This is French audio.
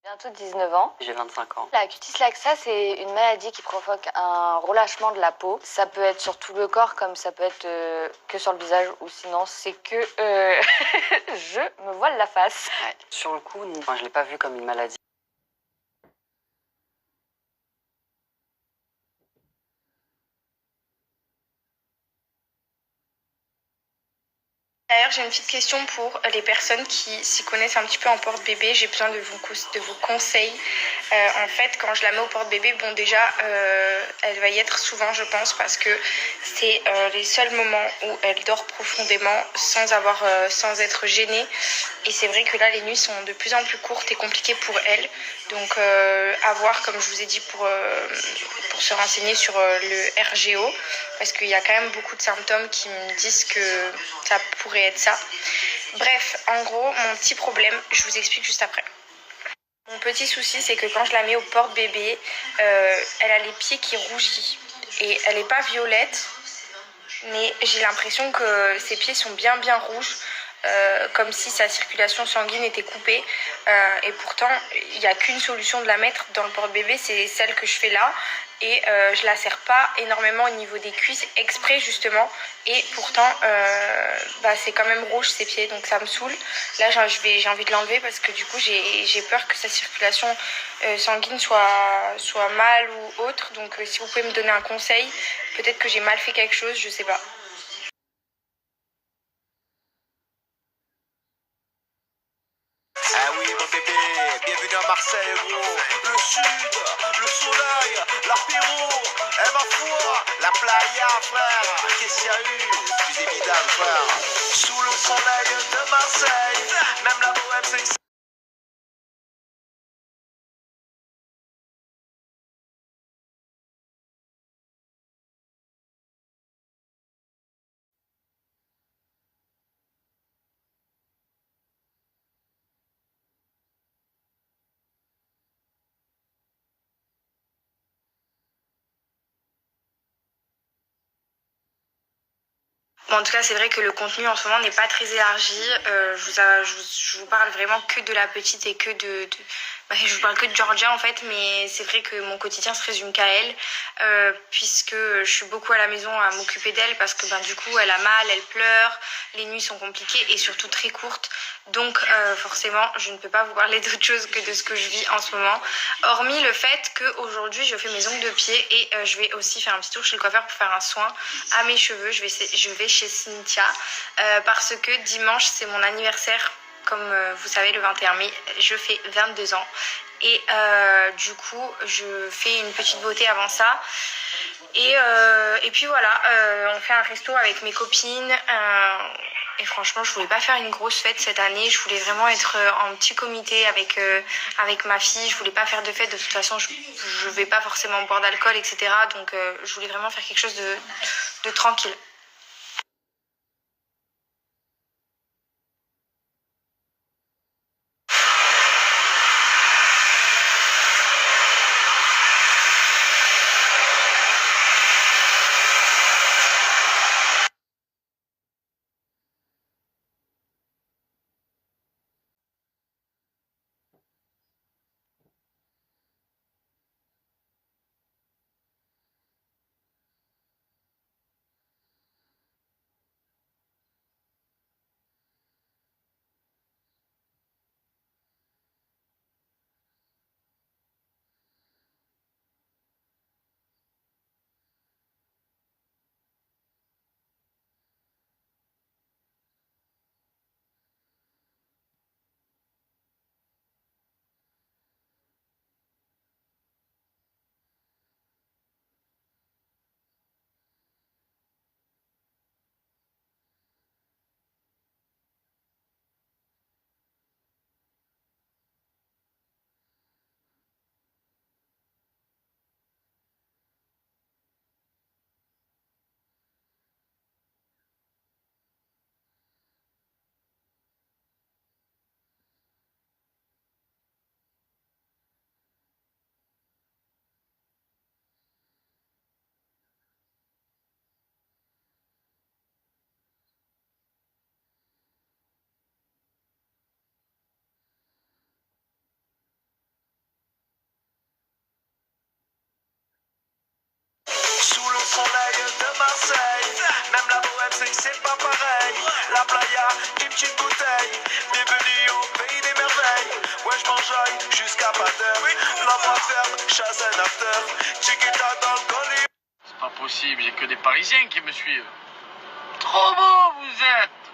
Bientôt 19 ans. J'ai 25 ans. La cutis laxa, c'est une maladie qui provoque un relâchement de la peau. Ça peut être sur tout le corps, comme ça peut être que sur le visage, ou sinon c'est que je me voile la face. Ouais. Sur le coup, je l'ai pas vu comme une maladie. D'ailleurs, j'ai une petite question pour les personnes qui s'y connaissent un petit peu en porte-bébé. J'ai besoin de vos conseils. En fait, quand je la mets au porte-bébé, bon déjà, elle va y être souvent, je pense, parce que c'est les seuls moments où elle dort profondément sans être gênée. Et c'est vrai que là, les nuits sont de plus en plus courtes et compliquées pour elle. Donc, à voir, comme je vous ai dit, pour se renseigner sur le RGO, parce qu'il y a quand même beaucoup de symptômes qui me disent que ça pourrait être ça. Bref, en gros, mon petit problème, je vous explique juste après. Mon petit souci, c'est que quand je la mets au porte-bébé, elle a les pieds qui rougissent. Et elle n'est pas violette, mais j'ai l'impression que ses pieds sont bien rouges. Comme si sa circulation sanguine était coupée. Et pourtant, il n'y a qu'une solution de la mettre dans le porte-bébé, c'est celle que je fais là. Et je la serre pas énormément au niveau des cuisses, exprès justement. Et pourtant, c'est quand même rouge ses pieds, donc ça me saoule. Là, j'ai envie de l'enlever parce que du coup, j'ai peur que sa circulation sanguine soit mal ou autre. Donc si vous pouvez me donner un conseil, peut-être que j'ai mal fait quelque chose, je sais pas. Ah oui mon bébé, bienvenue à Marseille gros. Le sud, le soleil, l'apéro, et ma foi, la playa frère. Qu'est-ce qu'il y a eu, plus évident frère. Sous le soleil de Marseille, même la bohème c'est. Bon, en tout cas, c'est vrai que le contenu en ce moment n'est pas très élargi. Je vous parle vraiment que de la petite et que je vous parle que de Georgia en fait, mais c'est vrai que mon quotidien se résume qu'à elle, puisque je suis beaucoup à la maison à m'occuper d'elle parce que du coup elle a mal, elle pleure, les nuits sont compliquées et surtout très courtes. Donc forcément, je ne peux pas vous parler d'autre chose que de ce que je vis en ce moment. Hormis le fait qu'aujourd'hui, je fais mes ongles de pied et je vais aussi faire un petit tour chez le coiffeur pour faire un soin à mes cheveux. Je vais chez Cynthia parce que dimanche, c'est mon anniversaire. Comme vous savez, le 21 mai, je fais 22 ans. Et du coup, je fais une petite beauté avant ça. Et puis voilà, on fait un resto avec mes copines. Et franchement, je voulais pas faire une grosse fête cette année. Je voulais vraiment être en petit comité avec ma fille. Je voulais pas faire de fête. De toute façon, je vais pas forcément boire d'alcool, etc. Donc, je voulais vraiment faire quelque chose de tranquille. sait que c'est pas pareil. La playa, une petite bouteille. Bienvenue au pays des merveilles. Ouais, je m'enjaille jusqu'à pas d'heure. La boîte ferme, chasse un after. Chiquita dans le colis. C'est pas possible, j'ai que des Parisiens qui me suivent. Trop beau vous êtes!